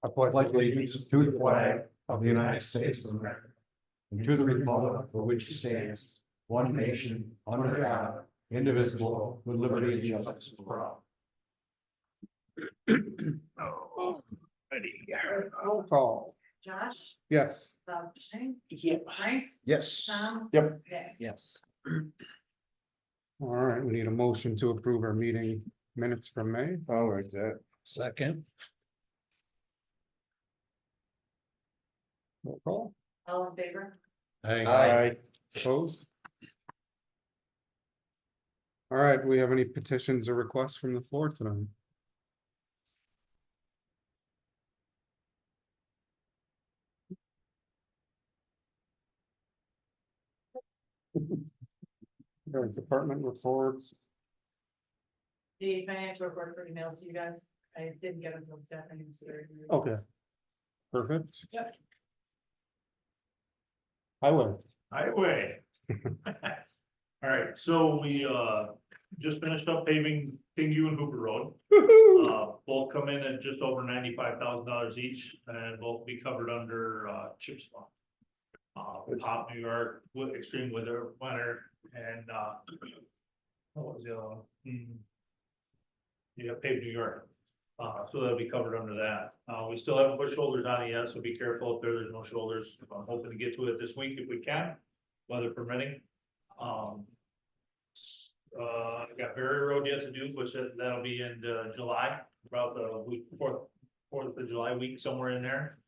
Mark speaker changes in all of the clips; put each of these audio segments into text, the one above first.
Speaker 1: I pledge allegiance to the flag of the United States of America and to the republic for which it stands, one nation, under God, indivisible, with liberty and justice for all.
Speaker 2: Roll call.
Speaker 3: Josh,
Speaker 2: Yes.
Speaker 3: Bob, Shane,
Speaker 4: Yep.
Speaker 3: Frank,
Speaker 4: Yes.
Speaker 3: Tom.
Speaker 1: Yep.
Speaker 3: Dick.
Speaker 4: Yes.
Speaker 2: All right, we need a motion to approve our meeting minutes from May.
Speaker 1: All right, that.
Speaker 4: Second.
Speaker 2: Roll call.
Speaker 3: All in favor?
Speaker 4: Aye.
Speaker 2: Opposed? All right, do we have any petitions or requests from the floor tonight? Department reports.
Speaker 3: The financial report for emailed to you guys. I didn't get them until this afternoon. So they're-
Speaker 2: Okay. Perfect.
Speaker 3: Yep.
Speaker 2: Highway.
Speaker 5: Highway. All right, so we just finished up paving Kingview and Hooper Road. Both come in at just over $95,000 each and both be covered under CHIPS fund. Top New York, with extreme weather, winter, and what was the other one? Yeah, paved New York. So that'll be covered under that. We still haven't put shoulders on it yet, so be careful if there's no shoulders. I'm hoping to get to it this week if we can, weather permitting. I got Berry Road yet to do, which that'll be in July, about the week Fourth of July week, somewhere in there.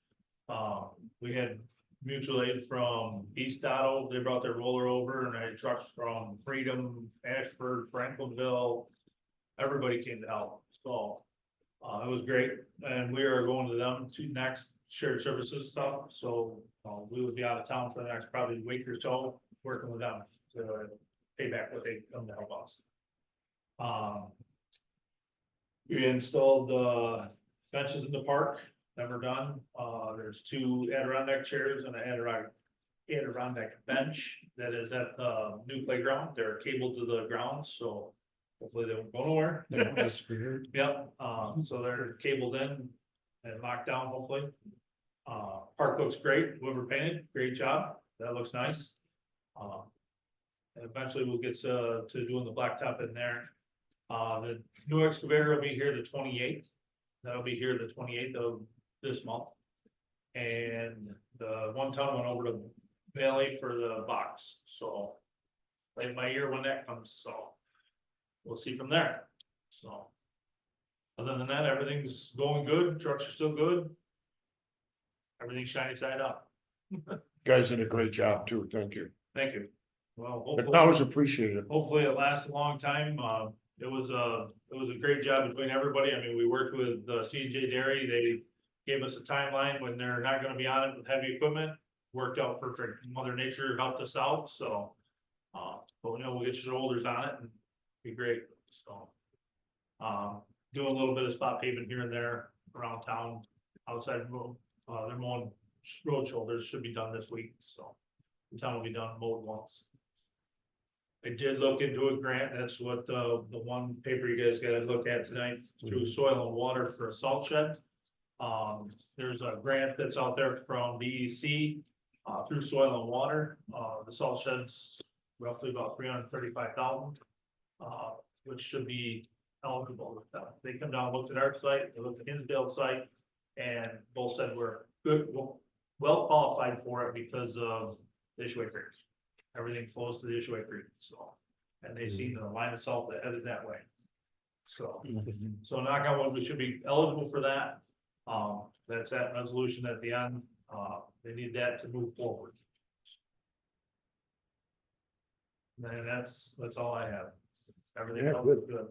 Speaker 5: We had mutual aid from East Otto, they brought their roller over, and I had trucks from Freedom, Ashford, Franklinville. Everybody came to help, so it was great, and we are going to them to next shared services stuff, so we would be out of town for the next probably week or so, working with them to pay back what they come to help us. We installed the benches in the park, never done. There's two Adirondack chairs and an Adirondack bench that is at the new playground. They're cabled to the ground, so hopefully they won't go nowhere. Yep, so they're cabled in and locked down, hopefully. Park looks great, whoever painted, great job, that looks nice. And eventually we'll get to doing the blacktop in there. The new excavator will be here the 28th. That'll be here the 28th of this month. And the 1 ton went over to Valley for the box, so play by ear when that comes, so we'll see from there, so. Other than that, everything's going good, trucks are still good. Everything's shiny side up.
Speaker 1: Guys did a great job too, thank you.
Speaker 5: Thank you. Well,
Speaker 1: But
Speaker 5: hopefully,
Speaker 1: always appreciate it.
Speaker 5: hopefully it lasts a long time. It was a great job between everybody. I mean, we worked with C&J Dairy. They gave us a timeline when they're not gonna be on it with heavy equipment. Worked out perfect. Mother Nature helped us out, so. But we know we'll get shoulders on it and be great, so. Doing a little bit of spot paving here and there around town, outside of road. They're mowing road shoulders, should be done this week, so. The town will be done mowed once. I did look into a grant, that's what the one paper you guys gotta look at tonight, through Soil and Water for a salt shed. There's a grant that's out there from DEC, through Soil and Water, the salt shed's roughly about $335,000. Which should be eligible with them. They come down, looked at our site, they looked at Hinsdale site, and both said we're good, well qualified for it because of the Ishway Creek. Everything flows to the Ishway Creek, so, and they seen the line of salt that headed that way. So, so knock on wood, we should be eligible for that. That's that resolution at the end. They need that to move forward. And that's all I have. Everything
Speaker 1: Yeah,
Speaker 5: else
Speaker 1: good.
Speaker 5: is good.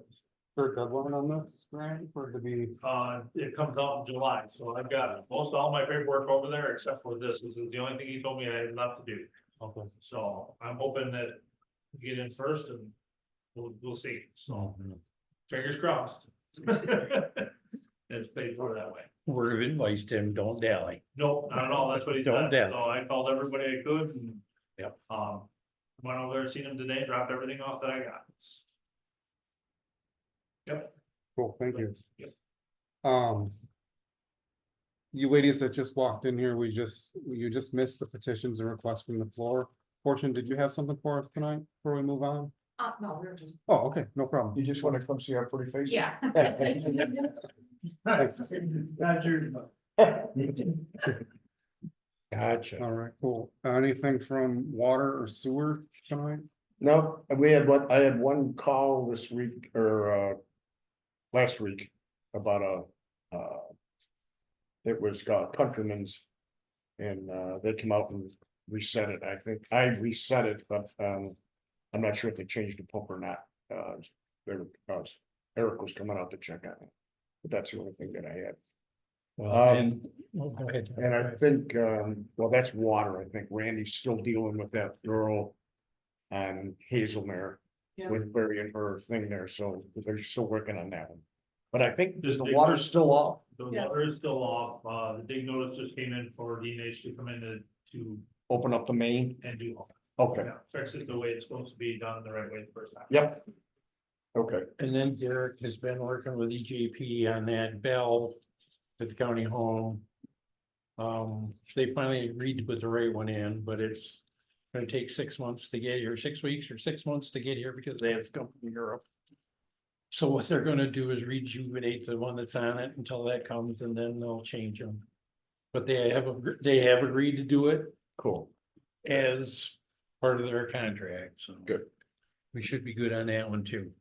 Speaker 2: For deadline on this grant, for it to be,
Speaker 5: It comes out in July, so I've got most all my paperwork over there except for this. This is the only thing he told me I had left to do.
Speaker 2: okay.
Speaker 5: So I'm hoping that we get in first and we'll see. So fingers crossed. It's paid for that way.
Speaker 4: We've advised him, don't dally.
Speaker 5: Nope, not at all. That's what he
Speaker 4: Don't
Speaker 5: said.
Speaker 4: doubt.
Speaker 5: So I called everybody I could and.
Speaker 4: Yep.
Speaker 5: Went over there, seen him today, dropped everything off that I got. Yep.
Speaker 2: Cool, thank you.
Speaker 5: Yeah.
Speaker 2: You ladies that just walked in here, you just missed the petitions and requests from the floor. Fortune, did you have something for us tonight before we move on?
Speaker 3: No, we were just.
Speaker 2: Oh, okay, no problem.
Speaker 1: You just wanna come see our pretty faces?
Speaker 3: Yeah.
Speaker 4: Gotcha.
Speaker 2: All right, cool. Anything from water or sewer tonight?
Speaker 1: No, I had one call this week or last week about it was Countryman's. And they came out and reset it. I think I reset it, but I'm not sure if they changed the pump or not. Eric was coming out to check on it. But that's the only thing that I had.
Speaker 4: Well, go ahead.
Speaker 1: And I think, well, that's water. I think Randy's still dealing with that girl on Hazelmere
Speaker 3: Yeah.
Speaker 1: with burying her thing there, so they're still working on that one. But I think the water's still off.
Speaker 5: The
Speaker 3: Yeah.
Speaker 5: water is still off, the dig notice just came in for DNH to come in to
Speaker 1: Open up the main.
Speaker 5: and do all.
Speaker 1: Okay,
Speaker 5: Yeah, fix it the way it's supposed to be done the right way the first time.
Speaker 1: yep. Okay,
Speaker 4: And then Derek has been working with EJP on that bell at the county home. They finally agreed to put the right one in, but it's gonna take 6 months to get here, 6 weeks or 6 months to get here because they have to come from Europe. So what they're gonna do is rejuvenate the one that's on it until that comes and then they'll change them. But they have agreed to do it
Speaker 1: cool.
Speaker 4: as part of their contract, so.
Speaker 1: Good.
Speaker 4: We should be good on that one too.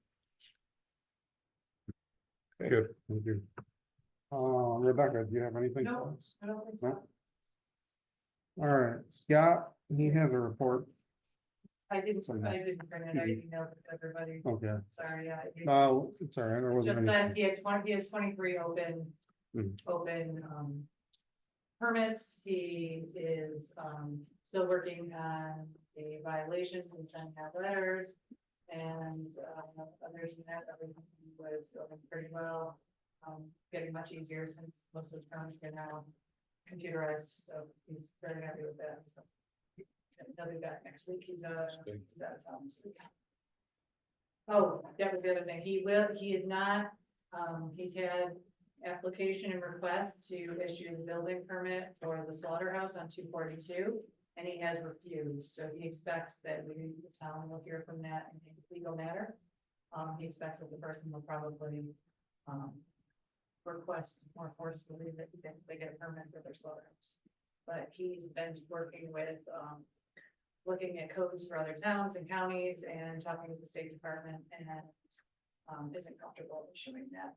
Speaker 2: Good, thank you. Rebecca, do you have anything? for
Speaker 3: No,
Speaker 2: us?
Speaker 3: I don't think
Speaker 2: No?
Speaker 3: so.
Speaker 2: All right, Scott, he has a report.
Speaker 3: I didn't
Speaker 2: Sorry.
Speaker 3: bring it, I emailed it to everybody,
Speaker 2: Okay,
Speaker 3: sorry, yeah. I did.
Speaker 2: no, it's all right, there wasn't
Speaker 3: Just that
Speaker 2: anything.
Speaker 3: he has 23 open,
Speaker 2: Hmm.
Speaker 3: open, permits. He is, still working on the violations and sending out letters. And, others than that, everything was going pretty well. Getting much easier since most of the permits are now computerized, so he's very happy with that, so. He'll be back next week. He's out of town this week. Oh, that was the other thing. He is not, he's had application and request to issue the building permit for the slaughterhouse on 242. And he has refused, so he expects that the town will hear from that in a legal matter. He expects that the person will probably, request more forcefully that they get a permit for their slaughterhouse. But he's been working with, looking at codes for other towns and counties and talking with the State Department and isn't comfortable issuing that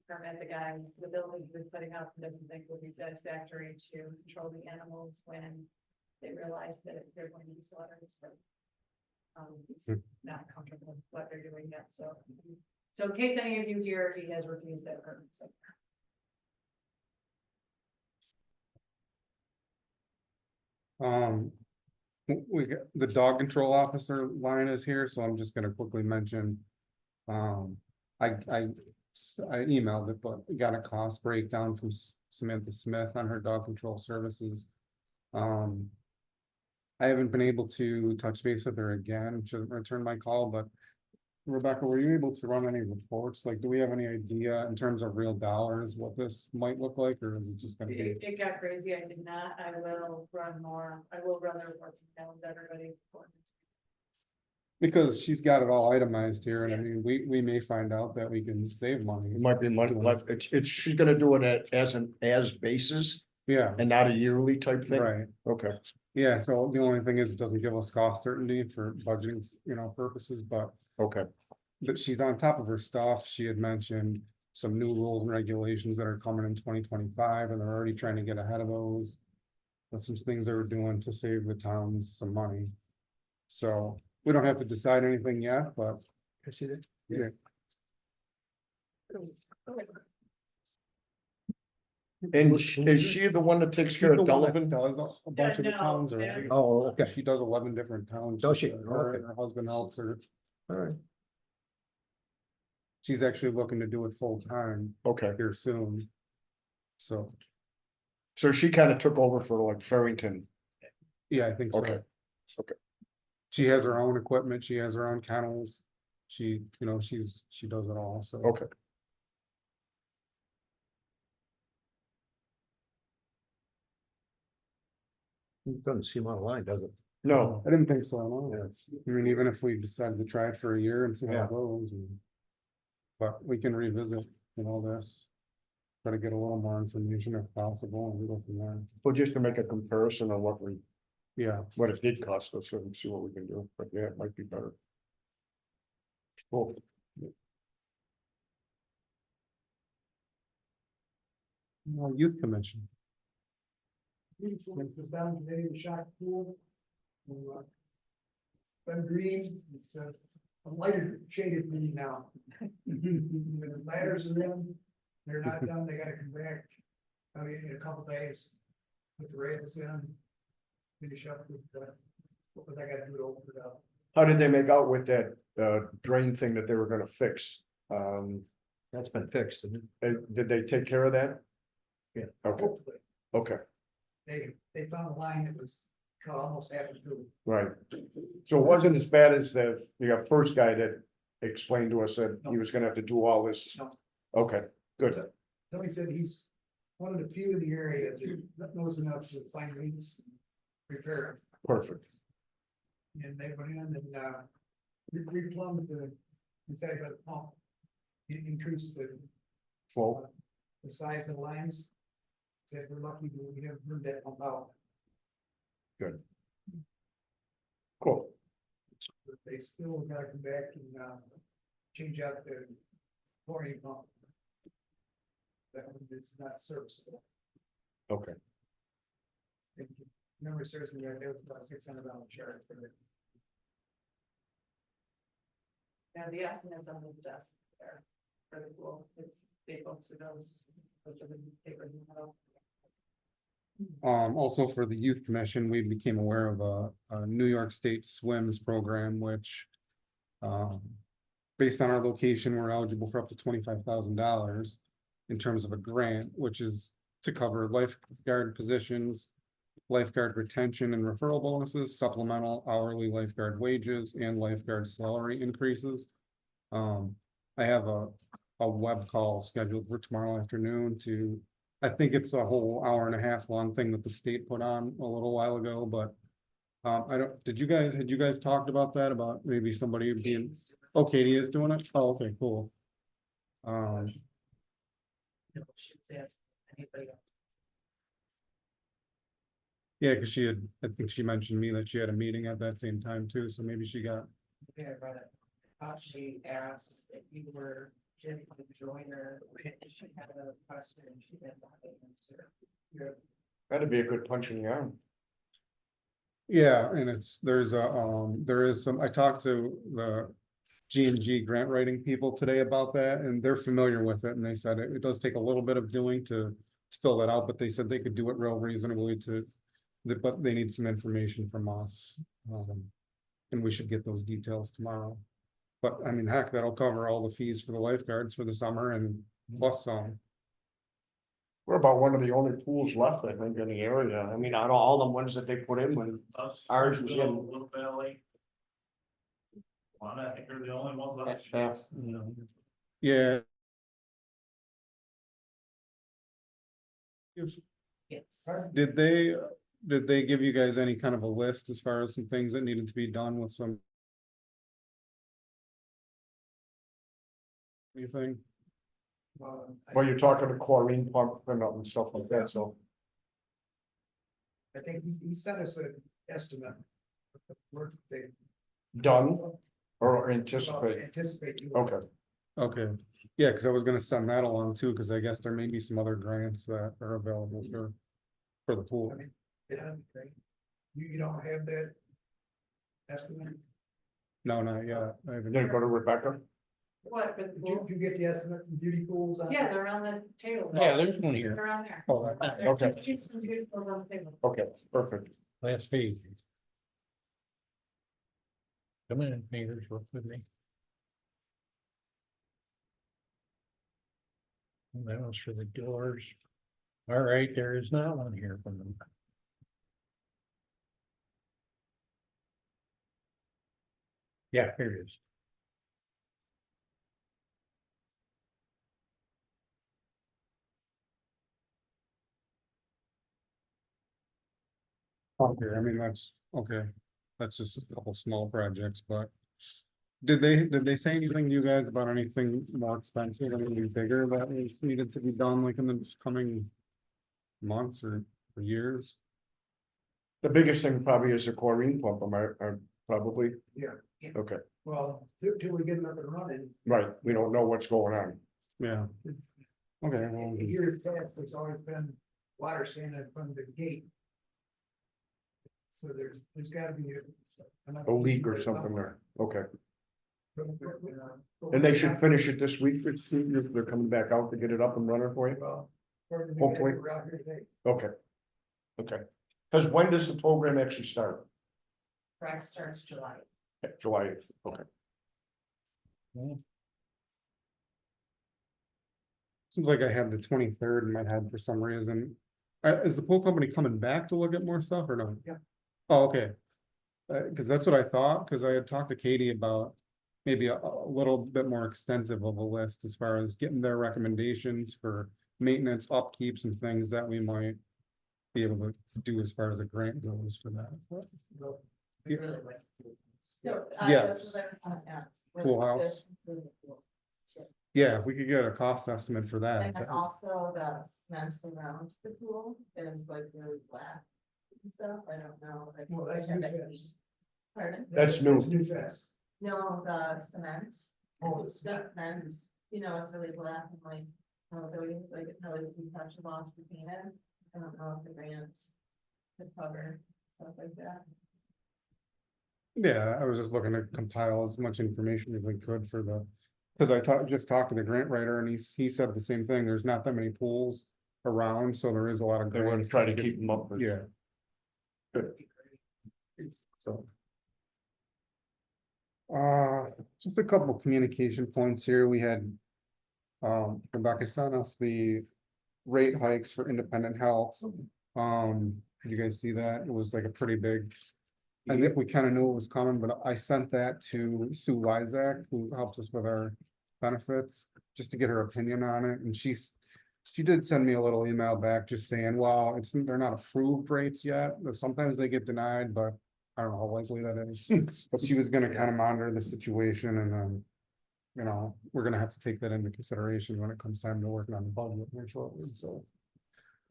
Speaker 3: permit. The building he was putting up doesn't think would be satisfactory to control the animals when they realize that they're going to be slaughtered, so. He's not comfortable with what they're doing yet, so. So in case any of you hear, he has refused that permit, so.
Speaker 2: We got the dog control officer line is here, so I'm just gonna quickly mention. I emailed it, but got a cost breakdown from Samantha Smith on her dog control services. I haven't been able to touch base with her again, she hasn't returned my call, but. Rebecca, were you able to run any reports? Like, do we have any idea in terms of real dollars, what this might look like, or is it just gonna be?
Speaker 3: It got crazy. I did not. I will run the report down with everybody.
Speaker 2: Because she's got it all itemized here, and I
Speaker 3: Yeah.
Speaker 2: mean, we may find out that we can save money.
Speaker 1: It might be money, like, she's gonna do it as basis
Speaker 2: Yeah,
Speaker 1: and not a yearly type thing.
Speaker 2: right,
Speaker 1: Okay,
Speaker 2: yeah, so the only thing is, it doesn't give us cost certainty for budgeting, purposes, but.
Speaker 1: okay,
Speaker 2: But she's on top of her stuff. She had mentioned some new rules and regulations that are coming in 2025, and they're already trying to get ahead of those. That's some things they were doing to save the towns some money. So we don't have to decide anything yet, but.
Speaker 4: I see that.
Speaker 2: Yeah,
Speaker 1: and is she the one that takes care of Delavan?
Speaker 2: does a bunch of the
Speaker 3: no,
Speaker 2: towns already.
Speaker 3: that's-
Speaker 1: Oh, okay,
Speaker 2: She does 11 different towns.
Speaker 1: Does she?
Speaker 2: Her and
Speaker 1: Okay.
Speaker 2: her husband helps her.
Speaker 1: all right,
Speaker 2: She's actually looking to do it full time
Speaker 1: okay,
Speaker 2: here soon. So,
Speaker 1: so she kind of took over for like Farrington,
Speaker 2: yeah, I think so.
Speaker 1: okay, okay.
Speaker 2: She has her own equipment, she has her own kennels. She, she does it all, so.
Speaker 1: Okay, It doesn't seem out of line, does it?
Speaker 6: No,
Speaker 2: I didn't think so, no.
Speaker 1: Yeah.
Speaker 2: I mean, even if we decide to try it for a year and see how
Speaker 1: Yeah.
Speaker 2: it goes. But we can revisit, this. Try to get a little more information if possible and go from there.
Speaker 6: well, just to make a comparison on
Speaker 2: Yeah,
Speaker 6: what it did cost us and see what we can do, but yeah, it might be better. Cool.
Speaker 2: youth commission.
Speaker 7: Was down today, the shot pool. Been green, it's a lighter shaded green now. The ladders are in, they're not done, they gotta come back. I mean, in a couple days, with the rails in. Finish up with what I gotta do to open it up.
Speaker 6: How did they make out with that drain thing that they were gonna fix?
Speaker 1: That's been fixed, isn't it?
Speaker 6: Did they take care of that?
Speaker 1: Yeah.
Speaker 6: Okay,
Speaker 7: Hopefully,
Speaker 6: okay,
Speaker 7: they found a line that was cut almost half through.
Speaker 6: right. So it wasn't as bad as the first guy that explained to us that he was gonna have to do all this.
Speaker 7: No.
Speaker 6: Okay, good.
Speaker 7: Somebody said he's one of the few in the area that knows enough to find leaks, and repair them.
Speaker 6: Perfect.
Speaker 7: And they went in and, replumbed the, inside by the pump. It increased
Speaker 6: Flow.
Speaker 7: the size of the lines. Said we're lucky that we haven't heard that pump out,
Speaker 6: Cool.
Speaker 7: but they still gotta come back and, change out the chlorine pump. That one is not serviceable.
Speaker 6: Okay.
Speaker 7: And memory serves me right, there was about $600 charge for it.
Speaker 3: Yeah, the estimates on the desk there for the pool, it's, they both to those are the papers.
Speaker 2: Also for the youth commission, we became aware of a New York State swims program, which. Based on our location, we're eligible for up to $25,000 in terms of a grant, which is to cover lifeguard positions. Lifeguard retention and referral bonuses, supplemental hourly lifeguard wages and lifeguard salary increases. I have a web call scheduled for tomorrow afternoon I think it's a whole hour and a half long thing that the state put on a little while ago, but. Had you guys talked about that, about maybe somebody being, Katie is doing it? Oh, okay, cool. Yeah, because I think she mentioned me that she had a meeting at that same time too, so maybe she got,
Speaker 8: Yeah, but she asked if you were Jim Joyner, she had a question, she didn't have an answer.
Speaker 6: That'd be a good punch in the arm.
Speaker 2: yeah, and there is some, I talked to the G&G grant writing people today about that, and they're familiar with it, and they said it does take a little bit of doing to fill that out, but they said they could do it real reasonably but they need some information from us. And we should get those details tomorrow. But I mean, heck, that'll cover all the fees for the lifeguards for the summer and plus some.
Speaker 6: We're about one of the only pools left, I think, in the area. I mean, out of all the ones that they put in, when ours was in.
Speaker 5: Little Valley. One, I think they're the only ones left.
Speaker 2: Yeah.
Speaker 8: Yes.
Speaker 2: Did they give you guys any kind of a list as far as some things that needed to be done with some? Anything?
Speaker 6: Well, you're talking a chlorine pump and stuff like that, so.
Speaker 7: I think he sent us an estimate. of the work they
Speaker 6: Done or anticipate?
Speaker 7: anticipate. doing.
Speaker 6: Okay,
Speaker 2: Okay, yeah, because I was gonna send that along too, because I guess there may be some other grants that are available for the pool.
Speaker 7: I mean, yeah, okay. You don't have that estimate?
Speaker 2: No, not yet. I haven't.
Speaker 6: then go to Rebecca.
Speaker 3: What, for the
Speaker 7: Did you,
Speaker 3: pools?
Speaker 7: did you get the estimate from beauty pools?
Speaker 3: Yeah, they're on the table.
Speaker 4: Yeah, there's one here,
Speaker 3: They're on there.
Speaker 2: Oh,
Speaker 6: Okay.
Speaker 3: She's some beauty pools on the table.
Speaker 6: Okay, perfect.
Speaker 4: last page. Come in, neighbors, work with me. And that was for the doors. All right, there is not one here from them. Yeah, here it is.
Speaker 2: Okay, I mean, that's, okay, that's just a couple small projects, but. Did they say anything to you guys about anything more expensive, anything bigger that was needed to be done, like in the coming months or years?
Speaker 6: The biggest thing probably is the chlorine pump, are probably,
Speaker 7: Yeah,
Speaker 6: okay,
Speaker 7: well, till we get it up and running,
Speaker 6: right, we don't know what's going on.
Speaker 2: Yeah. Okay, well,
Speaker 7: a year past, there's always been water standing from the gate. So there's gotta be
Speaker 6: A leak or something there, okay. And they should finish it this week, if they're coming back out to get it up and running for you? Hopefully. Okay. Okay, because when does the program actually start?
Speaker 8: Track starts July.
Speaker 6: July 8th, okay.
Speaker 2: seems like I had the 23rd in my head for some reason. Is the pool company coming back to look at more stuff or no?
Speaker 7: Yeah.
Speaker 2: Oh, okay. Cause that's what I thought, cause I had talked to Katie about maybe a little bit more extensive of a list as far as getting their recommendations for maintenance, upkeep, some things that we might be able to do as far as a grant goes for that.
Speaker 8: We really like.
Speaker 3: So,
Speaker 2: Yes.
Speaker 3: that's what I was gonna ask, with
Speaker 2: Pool
Speaker 3: this
Speaker 2: house.
Speaker 3: including the pool.
Speaker 2: Yeah, if we could get a cost estimate for that.
Speaker 3: And then also the cement around the pool is like really black and stuff, I don't know. like,
Speaker 7: Well, that's
Speaker 3: like,
Speaker 7: new
Speaker 3: like-
Speaker 7: fence.
Speaker 3: Pardon?
Speaker 6: That's new.
Speaker 7: New fence.
Speaker 3: No, the cement.
Speaker 7: Oh,
Speaker 3: It's just cement, you know, it's really black and like, like it's really untouchable to paint it. I don't know if the grants could cover stuff like that.
Speaker 2: Yeah, I was just looking to compile as much information as we could for the, because just talked to the grant writer and he said the same thing, there's not that many pools around, so there is a lot of
Speaker 6: They want
Speaker 2: grants.
Speaker 6: to try to keep them up.
Speaker 2: Yeah.
Speaker 6: Good.
Speaker 2: So. Just a couple communication points here, we had. Rebecca sent us the rate hikes for independent health. Did you guys see that? It was like a pretty big. I think we kind of knew it was coming, but I sent that to Sue Lysak, who helps us with our benefits, just to get her opinion on it, and she did send me a little email back just saying, well, they're not approved rates yet, but sometimes they get denied, but I don't know how likely that is. But she was gonna kind of monitor the situation and then, you know, we're gonna have to take that into consideration when it comes time to working on the budget here shortly, so.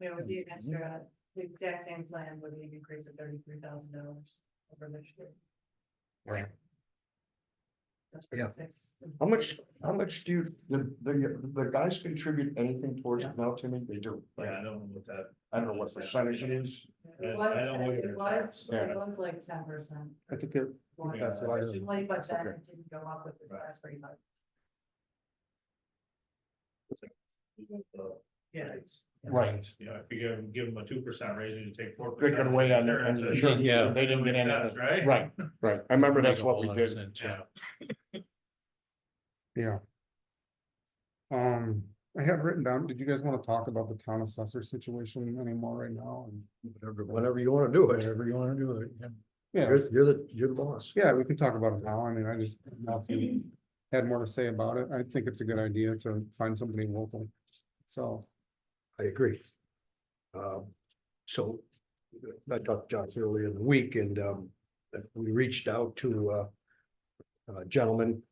Speaker 3: There would be an extra, the exact same plan would be an increase of $33,000 over next year.
Speaker 2: Right.
Speaker 3: That's for
Speaker 1: Yeah.
Speaker 3: 6.
Speaker 6: How much do the guys contribute anything towards it now, Timmy? They do.
Speaker 5: Yeah, I don't know what that.
Speaker 6: I don't know what percentage it is.
Speaker 3: It
Speaker 5: I don't know
Speaker 3: it was,
Speaker 6: Yeah.
Speaker 3: it was like 10%.
Speaker 2: I think that's what I heard.
Speaker 3: Originally, but then
Speaker 6: Okay.
Speaker 3: it didn't go up with this last rate hike.
Speaker 5: Yeah.
Speaker 6: Right.
Speaker 5: You know, if you give them a 2% raise, you take 4%.
Speaker 6: They're gonna wait on their, and sure,
Speaker 4: Yeah.
Speaker 6: they didn't get any.
Speaker 5: That's right.
Speaker 6: Right, right. I remember that's what we
Speaker 4: Make a whole lot of
Speaker 6: did.
Speaker 4: sense,
Speaker 5: Yeah.
Speaker 2: Yeah. I had written down, did you guys want to talk about the town assessor situation anymore right now?
Speaker 1: Whenever you wanna do it,
Speaker 4: Whatever you wanna do it.
Speaker 2: Yeah,
Speaker 1: you're the boss.
Speaker 2: yeah, we can talk about it now. I mean, I just, didn't know if you had more to say about it. I think it's a good idea to find somebody local. So,
Speaker 1: I agree. So I talked to Josh earlier in the week and we reached out to a gentleman,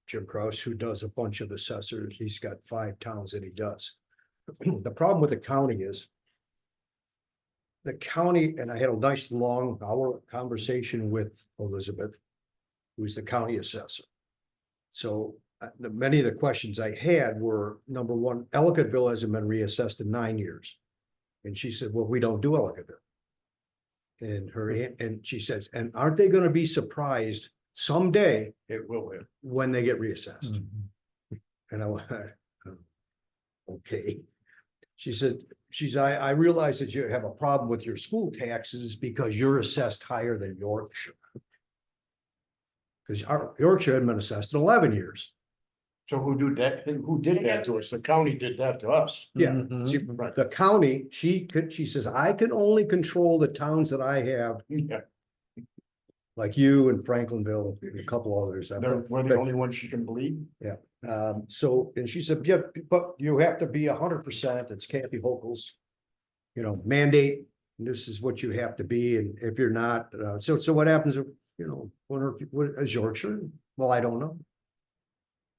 Speaker 1: Jim Kraus, who does a bunch of assessors. He's got 5 towns that he does. The problem with the county is the county, and I had a nice long hour conversation with Elizabeth, who's the county assessor. So many of the questions I had were, number one, Ellicottville hasn't been reassessed in 9 years. And she said, well, we don't do Ellicottville. And she says, and aren't they gonna be surprised someday
Speaker 6: It will,
Speaker 1: when they get reassessed? And I went, okay. She said, I realize that you have a problem with your school taxes because you're assessed higher than Yorkshire. Because Yorkshire hadn't been assessed in 11 years.
Speaker 6: So who did that to us? The county did that to us.
Speaker 1: Yeah,
Speaker 4: Mhm.
Speaker 1: see, the county, she says, I can only control the towns that I have,
Speaker 6: Yeah,
Speaker 1: like you and Franklinville, and a couple others.
Speaker 6: we're the only ones she can believe.
Speaker 1: So, and she said, yeah, but you have to be 100%, it's Kathy Hochul's, mandate this is what you have to be, and if you're not, so what happens if, you know, what is Yorkshire? Well, I don't know.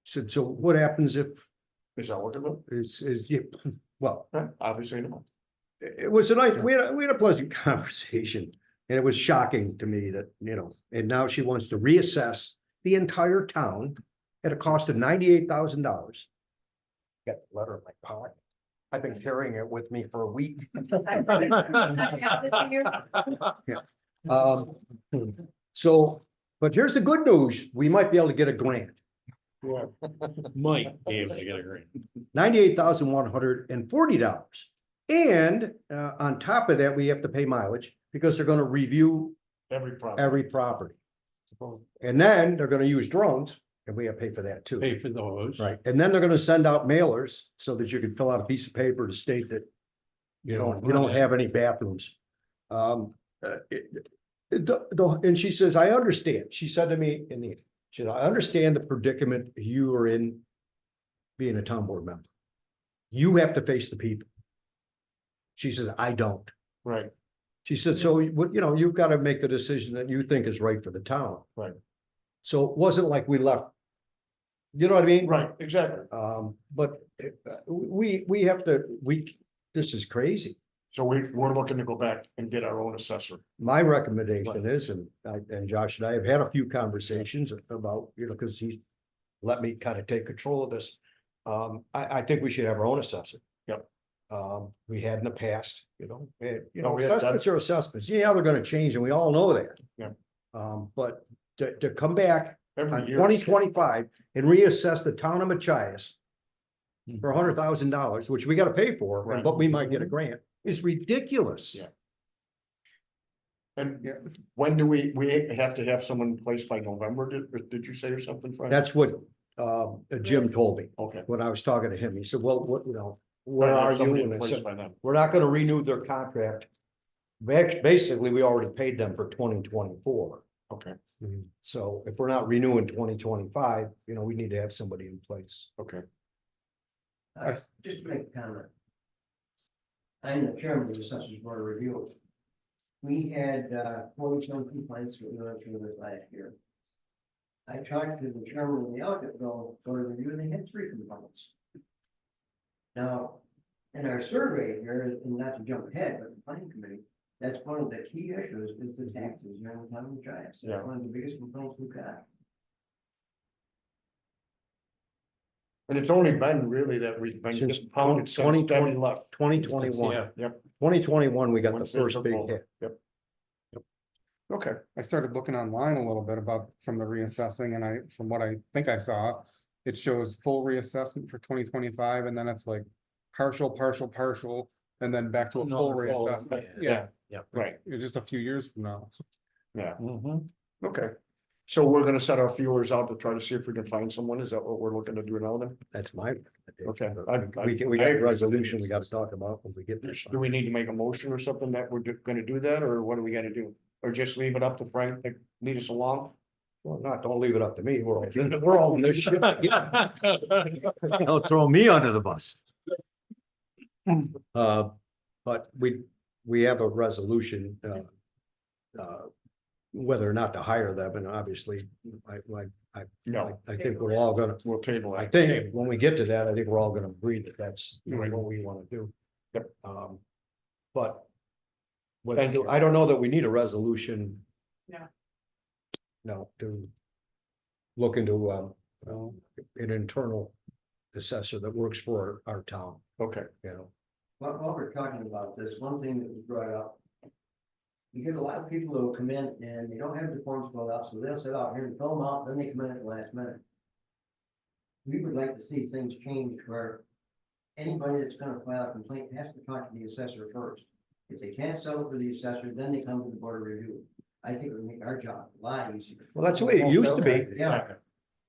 Speaker 1: So what happens if
Speaker 6: Is that what it was?
Speaker 1: well,
Speaker 6: Obviously, no.
Speaker 1: it was a nice, we had a pleasant conversation, and it was shocking to me that, you know, and now she wants to reassess the entire town at a cost of $98,000. Got the letter in my pocket. I've been carrying it with me for a week. So, but here's the good news, we might be able to get a grant,
Speaker 4: Might be able to get a grant.
Speaker 1: $98,140. And on top of that, we have to pay mileage because they're gonna review
Speaker 6: Every problem.
Speaker 1: every property. And then they're gonna use drones, and we have to pay for that too.
Speaker 4: Pay for those.
Speaker 1: Right, and then they're gonna send out mailers so that you can fill out a piece of paper to state that you don't have any bathrooms. And she says, I understand. She said to me she said, I understand the predicament you are in being a town board member. You have to face the people. She says, I don't.
Speaker 6: Right,
Speaker 1: She said, so what, you know, you've got to make the decision that you think is right for the town.
Speaker 6: Right.
Speaker 1: So it wasn't like we left. You know what I mean?
Speaker 6: right, exactly.
Speaker 1: But we have to, this is crazy.
Speaker 6: So we're looking to go back and get our own assessor.
Speaker 1: My recommendation is, and Josh and I have had a few conversations about, you know, because he let me kind of take control of this. I think we should have our own assessor.
Speaker 6: Yep.
Speaker 1: We had in the past, you know,
Speaker 6: we had
Speaker 1: assessments are assessments. Yeah, they're gonna change, and we all know that.
Speaker 6: Yeah.
Speaker 1: But to come back
Speaker 6: Every
Speaker 1: on
Speaker 6: year.
Speaker 1: 2025 and reassess the town of Machias for $100,000, which we gotta pay for,
Speaker 6: Right.
Speaker 1: but we might get a grant, is ridiculous.
Speaker 6: Yeah. And when do we have to have someone in place by November? Did you say or something, Frank?
Speaker 1: That's what Jim told me
Speaker 6: Okay.
Speaker 1: when I was talking to him. He said, well, what, you know, where
Speaker 6: Have
Speaker 1: are you?
Speaker 6: somebody
Speaker 1: And
Speaker 6: in
Speaker 1: I
Speaker 6: place
Speaker 1: said,
Speaker 6: by then.
Speaker 1: we're not gonna renew their contract. Basically, we already paid them for 2024.
Speaker 6: Okay,
Speaker 1: So if we're not renewing 2025, you know, we need to have somebody in place.
Speaker 6: okay.
Speaker 9: Just to make a comment. I'm the chairman of the Assessors Board of Review. We had 40-some complaints that we went through this last year. I talked to the chairman of the audit bill for review, and they had 3 complaints. Now, in our survey here, and not to jump ahead, but the planning committee, that's one of the key issues is the taxes here in the town of Machias.
Speaker 6: Yeah.
Speaker 9: That's one of the biggest complaints we've got.
Speaker 6: And it's only been really that we've been
Speaker 1: Since
Speaker 6: pounded since
Speaker 1: 2020
Speaker 6: Debbie left.
Speaker 1: 2021,
Speaker 4: Yeah.
Speaker 6: Yep.
Speaker 1: 2021, we got the
Speaker 6: Once they
Speaker 1: first
Speaker 6: took
Speaker 1: big
Speaker 6: over.
Speaker 1: hit.
Speaker 6: Yep. Okay,
Speaker 2: I started looking online a little bit about from the reassessing, and from what I think I saw, it shows full reassessment for 2025, and then it's like partial, and then back to a full reassessment. Yeah,
Speaker 6: right,
Speaker 2: it's just a few years from now.
Speaker 6: yeah,
Speaker 4: Mhm.
Speaker 6: okay. So we're gonna set our viewers out to try to see if we can find someone. Is that what we're looking to do now then?
Speaker 1: That's my.
Speaker 6: Okay.
Speaker 1: We got a resolution we got to talk about when we get there.
Speaker 6: Do we need to make a motion or something that we're gonna do that, or what do we gotta do? Or just leave it up to Frank to lead us along?
Speaker 1: Well, don't leave it up to me. We're all in this shit. Yeah. Don't throw me under the bus. But we have a resolution, whether or not to hire them, and obviously,
Speaker 6: No,
Speaker 1: I think we're all gonna,
Speaker 6: we'll table
Speaker 1: I
Speaker 6: that.
Speaker 1: think when we get to that, I think we're all gonna agree that that's what we wanna do.
Speaker 6: Yep.
Speaker 1: But.
Speaker 6: Thank you.
Speaker 1: I don't know that we need a resolution.
Speaker 3: No.
Speaker 1: No, to look into, an internal assessor that works for our town,
Speaker 6: Okay,
Speaker 1: you know.
Speaker 9: While we're talking about this, one thing that was brought up. You get a lot of people who come in and they don't have the forms filled out, so they'll sit out here and fill them out, then they come in at the last minute. We would like to see things change where anybody that's gonna file a complaint has to talk to the assessor first. If they can't sell it for the assessor, then they come to the board of review. I think it would make our job a lot easier.
Speaker 1: Well, that's the way it used to be,
Speaker 9: Yeah,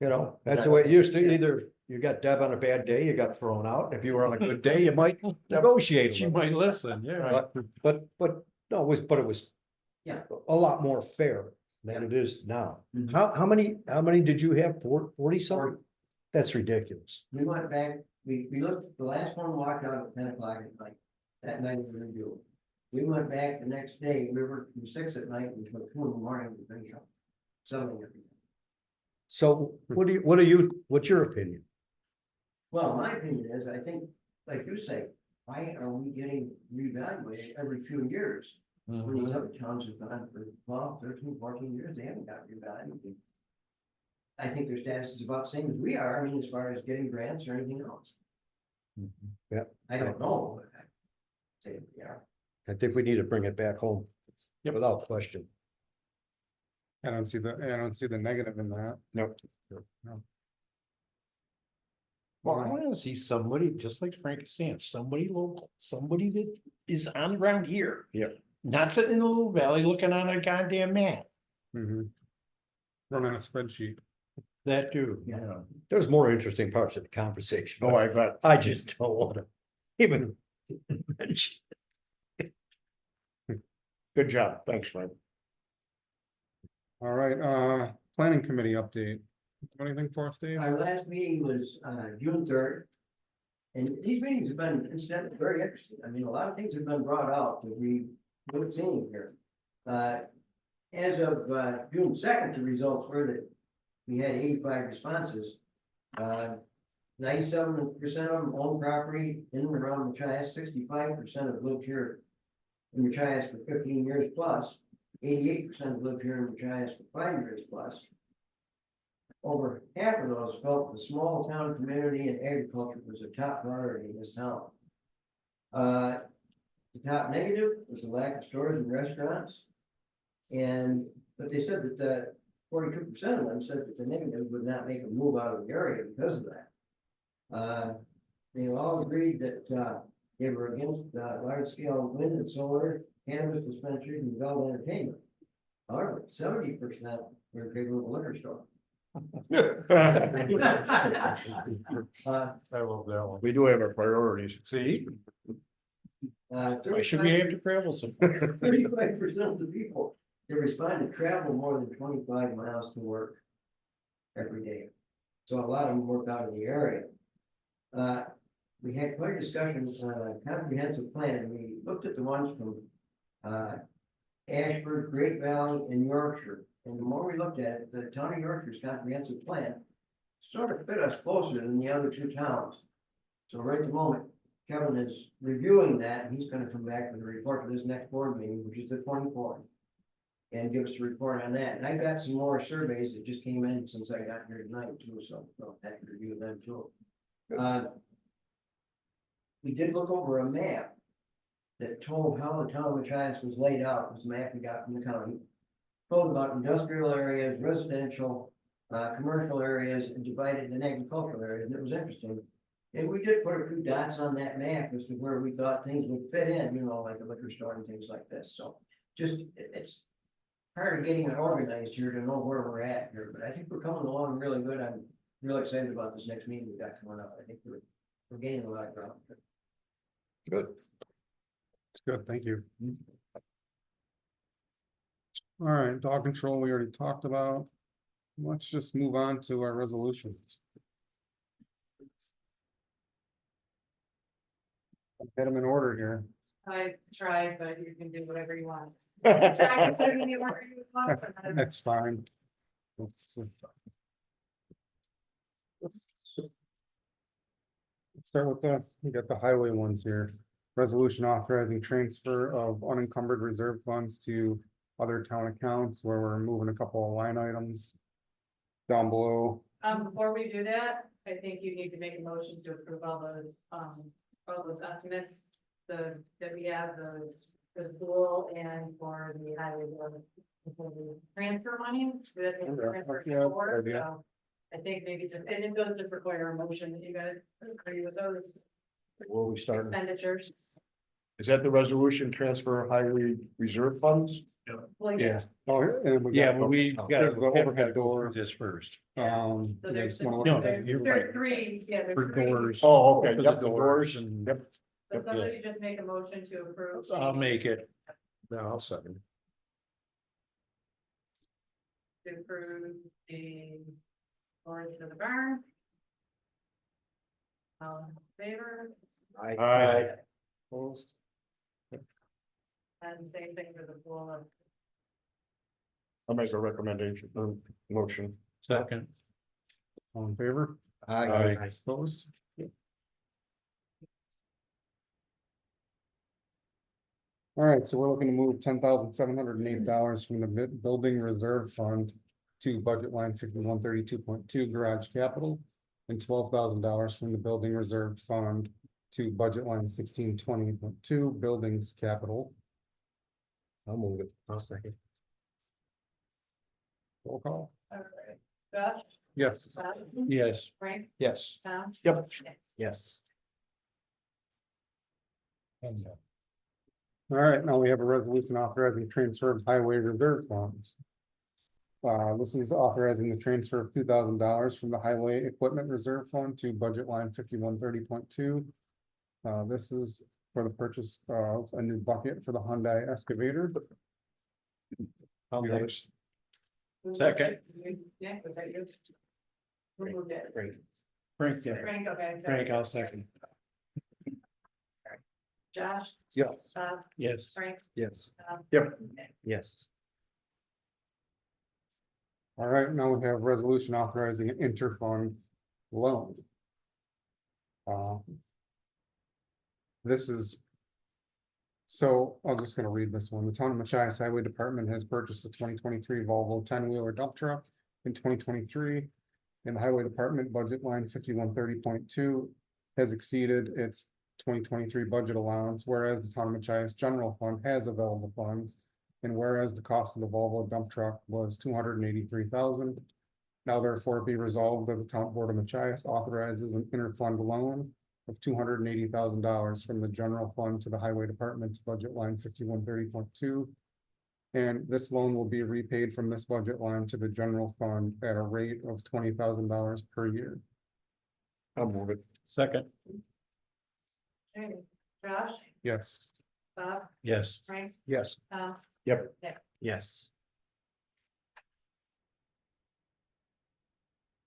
Speaker 1: you know, that's the way it used to, either you got Deb on a bad day, you got thrown out. If you were on a good day, you might negotiate. a
Speaker 4: She
Speaker 1: little.
Speaker 4: might listen, yeah.
Speaker 1: But no, it was.
Speaker 9: Yeah.
Speaker 1: A lot more fair than it is now.
Speaker 9: Mhm.
Speaker 1: How many did you have? 40 something? That's ridiculous.
Speaker 9: we went back, we looked, the last one walked out at 10 o'clock at night. That night we reviewed. We went back the next day, we worked from 6 at night until 2 in the morning to finish up. Selling everything.
Speaker 1: So what's your opinion?
Speaker 9: Well, my opinion is, I think, like you say, why are we getting reevaluated every few years? When these other towns have gone for 12, 13, 14 years, they haven't got reevaluated. I think their status is about the same as we are, I mean, as far as getting grants or anything else.
Speaker 1: Yeah.
Speaker 9: I don't know, but I say we are.
Speaker 1: I think we need to bring it back home.
Speaker 4: Yep.
Speaker 1: Without question.
Speaker 2: I don't see the negative in that.
Speaker 1: Nope.
Speaker 4: Well, I wanna see somebody, just like Frank is saying, somebody local, somebody that is on the ground here.
Speaker 6: Yeah.
Speaker 4: Not sitting in a little valley looking on a goddamn map,
Speaker 2: Mhm. Running a spreadsheet.
Speaker 4: that too,
Speaker 9: Yeah.
Speaker 4: yeah.
Speaker 1: There's more interesting parts of the conversation.
Speaker 6: Oh, I bet.
Speaker 1: I just don't wanna even mention.
Speaker 6: Good job. Thanks, Frank.
Speaker 2: All right, planning committee update. Anything for us, Dave?
Speaker 9: Our last meeting was, June 3rd. And these meetings have been incidentally very interesting. I mean, a lot of things have been brought out that we haven't seen here. As of, June 2nd, the results were that we had 85 responses. 97% of them own property in and around Machias, 65% have lived here in Machias for 15 years plus. 88% have lived here in Machias for 5 years plus. Over half of those felt the small town community and agriculture was a top priority in this town. The top negative was the lack of stores and restaurants. But they said that 42% of them said that the negative would not make a move out of the area because of that. They all agreed that they were against large scale wind and solar, cannabis dispensaries and adult entertainment. However, 70% were in favor of a liquor store.
Speaker 4: I love that one.
Speaker 6: We do have our priorities.
Speaker 4: See,
Speaker 9: Why
Speaker 4: why should we have to travel so far?
Speaker 9: 35% of the people that responded travel more than 25 miles to work every day. So a lot of them work out of the area. We had quite a discussion on a comprehensive plan. We looked at the ones from Ashford, Great Valley, and Yorkshire. And the more we looked at it, the town of Yorkshire's comprehensive plan sort of fit us closer than the other two towns. So right at the moment, Kevin is reviewing that, and he's gonna come back with a report to this next board meeting, which is the 24th. And give us a report on that. And I got some more surveys that just came in since I got here tonight too, so I'll have to review them too. We did look over a map that told how the town of Machias was laid out. It was a map we got from the county. Told about industrial areas, residential, commercial areas, and divided in agricultural areas, and it was interesting. And we did put a few dots on that map as to where we thought things would fit in, you know, like a liquor store and things like this, so. It's part of getting it organized here to know where we're at here, but I think we're coming along really good. I'm real excited about this next meeting we got coming up. I think we're gaining a lot of ground.
Speaker 1: Good.
Speaker 2: It's good, thank you. All right, dog control, we already talked about. Let's just move on to our resolutions. Get them in order here.
Speaker 3: I tried, but you can do whatever you want. Try to put them in the order you want, but I-
Speaker 2: That's fine. Let's start with we got the highway ones here. Resolution authorizing transfer of unencumbered reserve funds to other town accounts where we're moving a couple of line items down below.
Speaker 3: Before we do that, I think you need to make a motion to approve all those estimates, that we have, for the pool and for the highway. For the transfer money. So that's what the transfer
Speaker 2: Yeah,
Speaker 3: for,
Speaker 2: idea.
Speaker 3: so I think maybe just, and it does just require a motion that you guys agree with those
Speaker 6: Where we starting?
Speaker 3: expenditures.
Speaker 6: Is that the resolution transfer highway reserve funds?
Speaker 3: Well,
Speaker 4: Yeah,
Speaker 2: Oh, and we
Speaker 4: yeah,
Speaker 2: got-
Speaker 4: but we
Speaker 2: There's
Speaker 4: gotta
Speaker 2: the
Speaker 4: overhead
Speaker 2: overhead
Speaker 4: door
Speaker 2: door.
Speaker 4: this first.
Speaker 3: So
Speaker 2: you
Speaker 3: there's,
Speaker 2: guys wanna look
Speaker 4: No,
Speaker 2: at that?
Speaker 4: you're
Speaker 3: there's
Speaker 4: right.
Speaker 3: three, yeah,
Speaker 4: For
Speaker 3: there's three.
Speaker 4: doors,
Speaker 6: Oh, okay,
Speaker 4: For
Speaker 6: yep,
Speaker 4: the
Speaker 6: the doors
Speaker 4: doors.
Speaker 6: and, yep.
Speaker 3: But somebody just make a motion to approve.
Speaker 4: I'll make it.
Speaker 6: No, I'll second.
Speaker 3: To approve the storage of the barn. All in favor?
Speaker 6: Aye.
Speaker 2: Opposed?
Speaker 3: And same thing for the pool of
Speaker 6: I'll make a recommendation, or motion.
Speaker 4: Second.
Speaker 2: All in favor?
Speaker 6: Aye.
Speaker 2: Opposed? All right, so we're looking to move $10,708 from the building reserve fund to budget line 5132.2 garage capital, and $12,000 from the building reserve fund to budget line 1620.2 buildings capital.
Speaker 1: I'll move it. I'll second.
Speaker 2: Roll call.
Speaker 3: all right. Josh,
Speaker 2: Yes.
Speaker 3: Bob,
Speaker 4: Yes.
Speaker 3: Frank,
Speaker 1: Yes.
Speaker 3: Tom.
Speaker 6: Yep.
Speaker 1: Yes.
Speaker 2: All right, now we have a resolution authorizing transfer of highway reserve funds. This is authorizing the transfer of $2,000 from the highway equipment reserve fund to budget line 5130.2. This is for the purchase of a new bucket for the Hyundai excavator.
Speaker 6: I'll
Speaker 2: Yeah.
Speaker 6: move it.
Speaker 4: Second.
Speaker 3: Yeah, was that yours? Who moved it?
Speaker 1: Great.
Speaker 4: Frank,
Speaker 3: Frank, okay. sorry.
Speaker 4: I'll second.
Speaker 3: Josh,
Speaker 2: Yes.
Speaker 3: Bob,
Speaker 4: Yes.
Speaker 3: Frank,
Speaker 1: Yes.
Speaker 3: Tom.
Speaker 6: Yep.
Speaker 1: Yes.
Speaker 2: All right, now we have resolution authorizing an interfund loan. This is. So I'm just gonna read this one. The town of Machias Highway Department has purchased a 2023 Volvo 10-wheeler dump truck in 2023. And the highway department budget line 5130.2 has exceeded its 2023 budget allowance, whereas the town of Machias general fund has available funds. And whereas the cost of the Volvo dump truck was $283,000. Now therefore be resolved that the town board of Machias authorizes an interfund loan of $280,000 from the general fund to the highway department's budget line 5130.2. And this loan will be repaid from this budget line to the general fund at a rate of $20,000 per year.
Speaker 6: I'll move it.
Speaker 4: Second.
Speaker 3: Okay. Josh,
Speaker 2: Yes.
Speaker 3: Bob,
Speaker 4: Yes.
Speaker 3: Frank,
Speaker 6: Yes.
Speaker 3: Tom.
Speaker 6: Yep.
Speaker 1: Yes.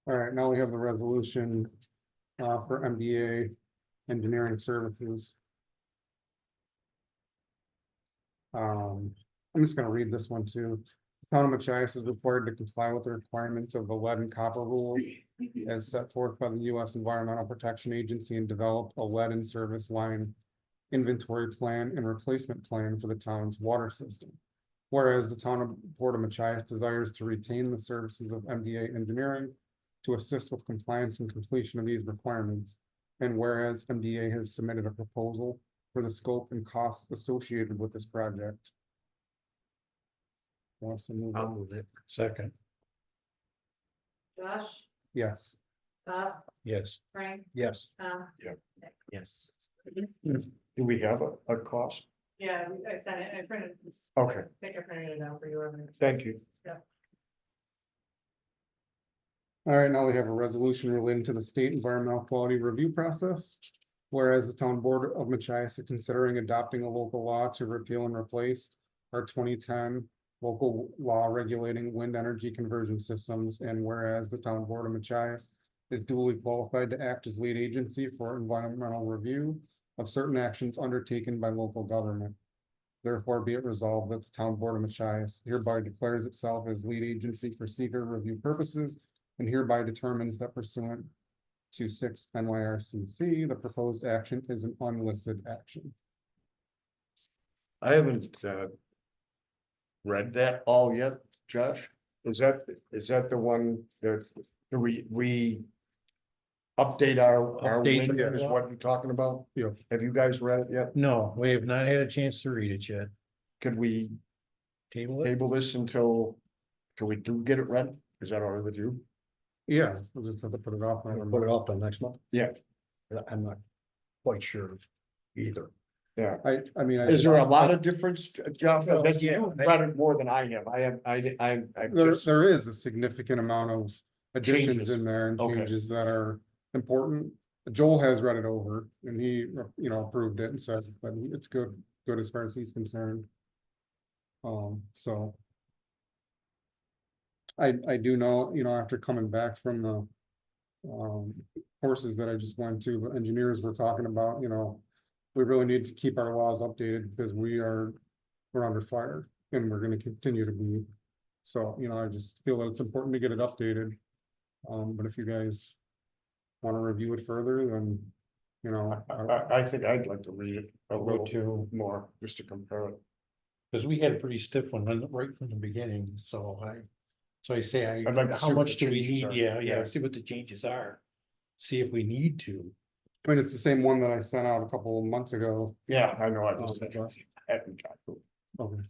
Speaker 2: All right, now we have the resolution for MDA engineering services. I'm just gonna read this one too. The town of Machias is required to comply with the requirements of the lead and copper rule as set forth by the U.S. Environmental Protection Agency and develop a lead and service line inventory plan and replacement plan for the town's water system. Whereas the town of Board of Machias desires to retain the services of MDA engineering to assist with compliance and completion of these requirements. And whereas MDA has submitted a proposal for the scope and costs associated with this project. Wants to move
Speaker 1: I'll
Speaker 2: on?
Speaker 1: move it.
Speaker 4: Second.
Speaker 3: Josh,
Speaker 2: Yes.
Speaker 3: Bob,
Speaker 4: Yes.
Speaker 3: Frank,
Speaker 1: Yes.
Speaker 3: Tom.
Speaker 1: Yes.
Speaker 6: Do we have a cost?
Speaker 3: Yeah, I sent it, I printed.
Speaker 6: Okay,
Speaker 3: I think I printed it out for you.
Speaker 6: thank you.
Speaker 2: All right, now we have a resolution relating to the state environmental quality review process. Whereas the town board of Machias is considering adopting a local law to repeal and replace our 2010 local law regulating wind energy conversion systems. And whereas the town board of Machias is duly qualified to act as lead agency for environmental review of certain actions undertaken by local government. Therefore be it resolved that the town board of Machias hereby declares itself as lead agency for seeker review purposes and hereby determines that pursuant to 6 NYRCC, the proposed action is an unlisted action.
Speaker 6: I haven't read that all yet, Josh. Is that the one that we update our
Speaker 4: Update
Speaker 6: wind
Speaker 4: the-
Speaker 6: is what you're talking about?
Speaker 2: Yeah.
Speaker 6: Have you guys read it yet?
Speaker 4: No, we have not had a chance to read it yet.
Speaker 6: Could we
Speaker 4: Table it?
Speaker 6: table this till we do get it read? Is that all right with you?
Speaker 2: Yeah, we'll just have to put it off.
Speaker 1: I'm gonna put it off till next month.
Speaker 6: Yeah.
Speaker 1: I'm not quite sure either.
Speaker 6: Yeah.
Speaker 2: I mean.
Speaker 6: Is there a lot of difference, Josh?
Speaker 4: Well,
Speaker 6: That
Speaker 4: yeah,
Speaker 6: you've read it more than I have. I just,
Speaker 2: There is a significant amount of additions
Speaker 6: Changes.
Speaker 2: in there and
Speaker 6: Okay.
Speaker 2: changes that are important. Joel has read it over and he, approved it and said, but it's good as far as he's concerned. So. I do know, after coming back from the courses that I just went to, the engineers were talking about, we really need to keep our laws updated because we are we're under fire and we're gonna continue to be. So, you know, I just feel that it's important to get it updated. But if you guys want to review it further, then, you know,
Speaker 6: I think I'd like to read it a little more, just to compare it.
Speaker 4: Cause we had a pretty stiff one right from the beginning, so I say,
Speaker 6: I'd like to see
Speaker 4: how
Speaker 6: what
Speaker 4: much
Speaker 6: the
Speaker 4: do we
Speaker 6: changes
Speaker 4: need?
Speaker 6: are.
Speaker 4: Yeah,
Speaker 6: Yeah.
Speaker 4: yeah, see what the changes are. See if we need to.
Speaker 2: I mean, it's the same one that I sent out a couple of months ago.
Speaker 6: Yeah, I know, I just
Speaker 2: but-
Speaker 6: haven't got to it.
Speaker 2: Okay.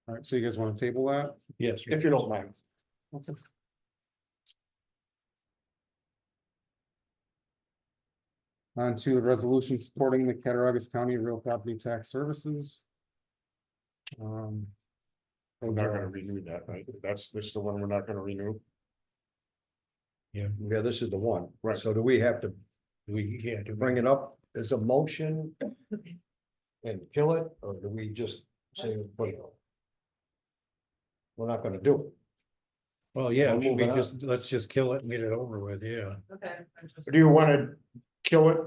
Speaker 2: All right, so you guys want to table that?
Speaker 4: Yes.
Speaker 6: If you don't mind.
Speaker 2: Okay. On to the resolution supporting the Cattaraugus County Real Property Tax Services.
Speaker 6: We're not gonna renew that, right? This is the one we're not gonna renew.
Speaker 1: Yeah, this is the one.
Speaker 6: Right.
Speaker 1: So do we have to
Speaker 4: To
Speaker 1: bring it up as a motion? And kill it, or do we just say, put it? We're not gonna do it.
Speaker 4: Well, yeah,
Speaker 1: We're
Speaker 4: we
Speaker 1: moving on.
Speaker 4: just, let's just kill it and get it over with, yeah.
Speaker 3: Okay.
Speaker 6: Do you wanna kill it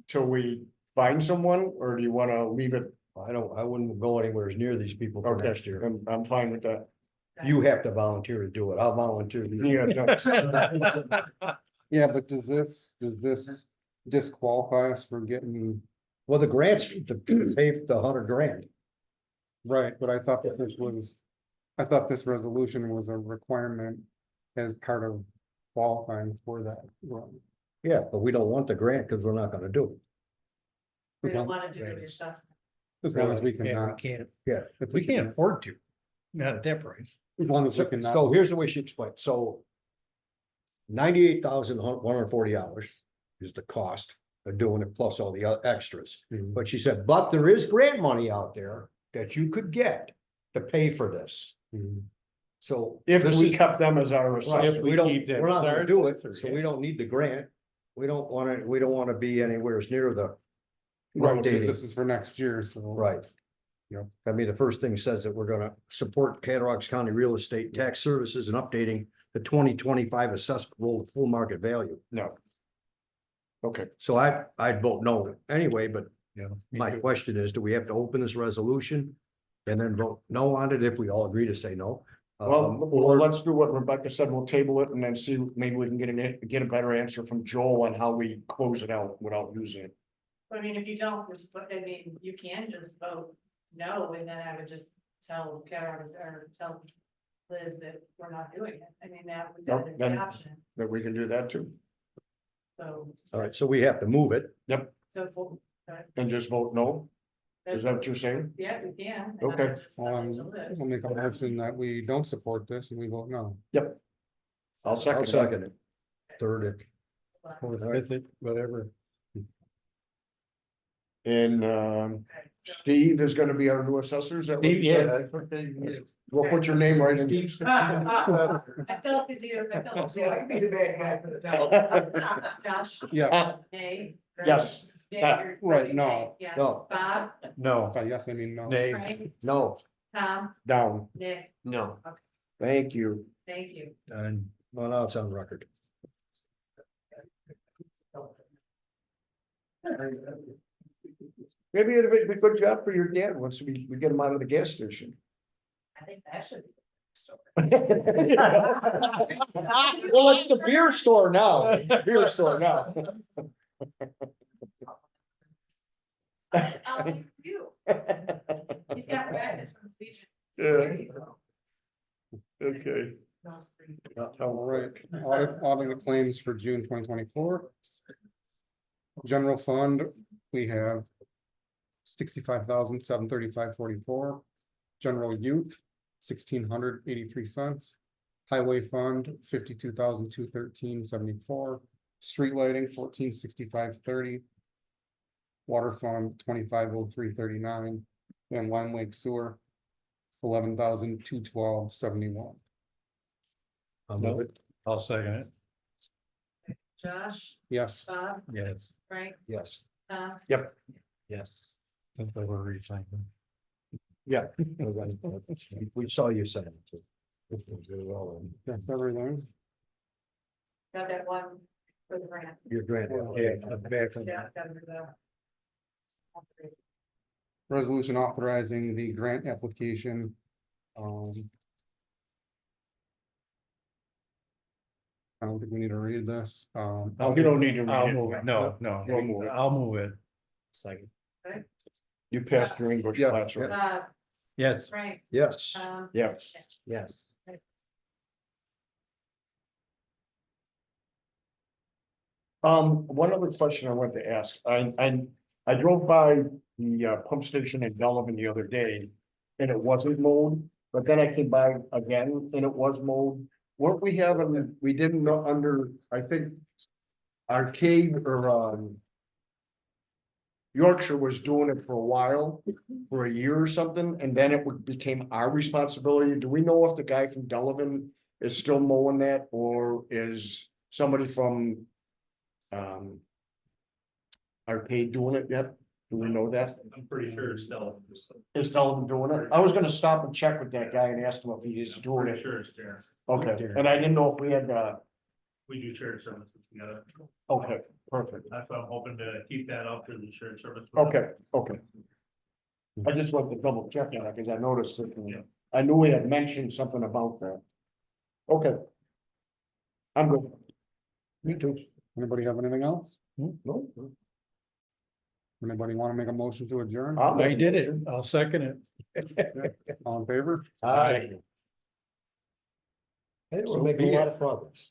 Speaker 6: till we find someone, or do you wanna leave it?
Speaker 1: I wouldn't go anywhere near these people for
Speaker 6: Okay,
Speaker 1: next year.
Speaker 6: I'm fine with that.
Speaker 1: You have to volunteer to do it. I'll volunteer. to do it.
Speaker 6: Yeah,
Speaker 2: Yeah, but does this disqualify us for getting,
Speaker 1: Well, the grants to pay the $100,000.
Speaker 2: right, but I thought this resolution was a requirement as part of qualifying for that. run.
Speaker 1: Yeah, but we don't want the grant because we're not gonna do it.
Speaker 3: We
Speaker 2: As
Speaker 3: don't
Speaker 2: long
Speaker 3: want to do it yourself.
Speaker 2: as long as we can,
Speaker 4: Yeah, we
Speaker 2: not-
Speaker 4: can't,
Speaker 1: Yeah.
Speaker 2: if
Speaker 4: we can't afford to, not at that price.
Speaker 2: as long as we can.
Speaker 1: So here's the way she explained, so. $98,140 is the cost of doing it plus all the extras.
Speaker 2: Mhm.
Speaker 1: But she said, but there is grant money out there that you could get to pay for this.
Speaker 2: Mhm.
Speaker 1: So.
Speaker 6: if
Speaker 1: this
Speaker 6: we
Speaker 1: is-
Speaker 6: kept them as our
Speaker 1: Right,
Speaker 6: assessor.
Speaker 1: we don't,
Speaker 4: keep that
Speaker 1: we're not gonna
Speaker 4: third,
Speaker 1: do it,
Speaker 4: third,
Speaker 1: so
Speaker 4: yeah.
Speaker 1: we don't need the grant. We don't wanna be anywhere near the.
Speaker 2: Right, because
Speaker 1: updating.
Speaker 2: this is for next year, so.
Speaker 1: Right.
Speaker 2: Yep.
Speaker 1: I mean, the first thing says that we're gonna support Cattaraugus County Real Estate Tax Services and updating the 2025 assessment roll to full market value.
Speaker 6: No. Okay,
Speaker 1: So I'd vote no anyway, but
Speaker 4: Yeah.
Speaker 1: my question is, do we have to open this resolution? And then vote no on it if we all agree to say no?
Speaker 6: well,
Speaker 1: Or
Speaker 6: let's do what Rebecca said, we'll table it and then see, maybe we can get a better answer from Joel on how we close it out without using it.
Speaker 3: I mean, if you don't, I mean, you can just vote no, and then I would just tell Karen or tell Liz that we're not doing it. I mean, that is the
Speaker 6: then-
Speaker 3: option,
Speaker 6: That we can do that too,
Speaker 3: so.
Speaker 1: all right, so we have to move it.
Speaker 3: So,
Speaker 6: and just vote no, is that what you're saying?
Speaker 3: yeah, we can. and I
Speaker 6: Okay.
Speaker 3: would just send it to Liz.
Speaker 2: We'll make a motion that we don't support this and we vote no.
Speaker 6: Yep, I'll
Speaker 3: So-
Speaker 1: I'll
Speaker 6: second that.
Speaker 1: second it. Third it.
Speaker 4: Fourth, fifth, it, whatever.
Speaker 6: And
Speaker 3: Okay, so-
Speaker 6: Steve is gonna be our new assessor, is that what you said? We'll put your name right in.
Speaker 3: I still have to do. I still have to
Speaker 7: Yeah, I'd be the bad guy for the town.
Speaker 3: Josh,
Speaker 2: Yes,
Speaker 3: nay.
Speaker 6: Yes.
Speaker 3: Nay, you're
Speaker 2: Right,
Speaker 3: voting
Speaker 2: no.
Speaker 3: nay. Yes,
Speaker 1: No.
Speaker 3: Bob,
Speaker 4: No,
Speaker 2: by yes, I mean no.
Speaker 4: nay,
Speaker 3: Frank,
Speaker 1: No,
Speaker 3: Tom,
Speaker 6: Down,
Speaker 3: Nick,
Speaker 4: no.
Speaker 6: thank you.
Speaker 3: thank you.
Speaker 1: and well, now it's on record.
Speaker 6: Maybe it'd be a good job for your dad once we get him out of the gas station.
Speaker 3: I think that should be.
Speaker 6: Well, it's the beer store now, beer store now.
Speaker 3: I'll leave you. He's got magnets from the Legion.
Speaker 6: Yeah,
Speaker 3: There you go.
Speaker 6: okay.
Speaker 2: All right, audit of claims for June 2024. General fund, we have 65,735.44. General youth, 1,683 cents. Highway fund, 52,213.74. Street lighting, 1465.30. Water fund, 2503.39. And Lime Lake sewer, 11,212.71.
Speaker 1: I'll move it.
Speaker 4: I'll second it.
Speaker 3: Josh,
Speaker 2: Yes.
Speaker 3: Bob,
Speaker 4: Yes.
Speaker 3: Frank,
Speaker 1: Yes.
Speaker 3: Tom,
Speaker 4: Yes. That's why we're recycling.
Speaker 1: Yeah. We saw you saying it.
Speaker 2: That's everything.
Speaker 3: got that one for the grant.
Speaker 1: Your grant.
Speaker 4: Yeah, that's back from
Speaker 3: Yeah, got rid of that.
Speaker 2: resolution authorizing the grant application. I don't think we need to read this.
Speaker 6: You don't need to.
Speaker 1: I'll
Speaker 6: read it.
Speaker 1: move it. No, no,
Speaker 6: You'll move it.
Speaker 1: I'll move it. Second.
Speaker 6: You passed your English
Speaker 2: Yeah,
Speaker 6: class, right?
Speaker 4: Yes.
Speaker 3: Frank,
Speaker 1: Yes.
Speaker 6: Yes.
Speaker 1: Yes.
Speaker 6: One other question I wanted to ask, I drove by the pump station in Delavan the other day. And it wasn't mowed, but then I came by again and it was mowed. Weren't we having, we didn't know under, I think. Arcade or Yorkshire was doing it for a while, for a year or something, and then it became our responsibility. Do we know if the guy from Delavan is still mowing that, or is somebody from Arcade doing it yet? Do we know that?
Speaker 5: I'm pretty sure it's still.
Speaker 6: Is Delavan doing it? I was gonna stop and check with that guy and ask him if he is doing
Speaker 5: Pretty
Speaker 6: it.
Speaker 5: sure it's Darren.
Speaker 6: Okay, and I didn't know if we had,
Speaker 5: We do shared services together.
Speaker 6: okay, perfect.
Speaker 5: That's why I'm hoping to keep that up to the shared service.
Speaker 6: Okay, okay. I just wanted to double check on that, because I noticed that, I knew we had mentioned something about that. Okay. I'm good.
Speaker 1: Me too.
Speaker 2: Anybody have anything else?
Speaker 6: No?
Speaker 2: Anybody want to make a motion to adjourn?
Speaker 1: I did it. I'll second it.
Speaker 2: All in favor?
Speaker 1: Aye. I think we're making a lot of progress.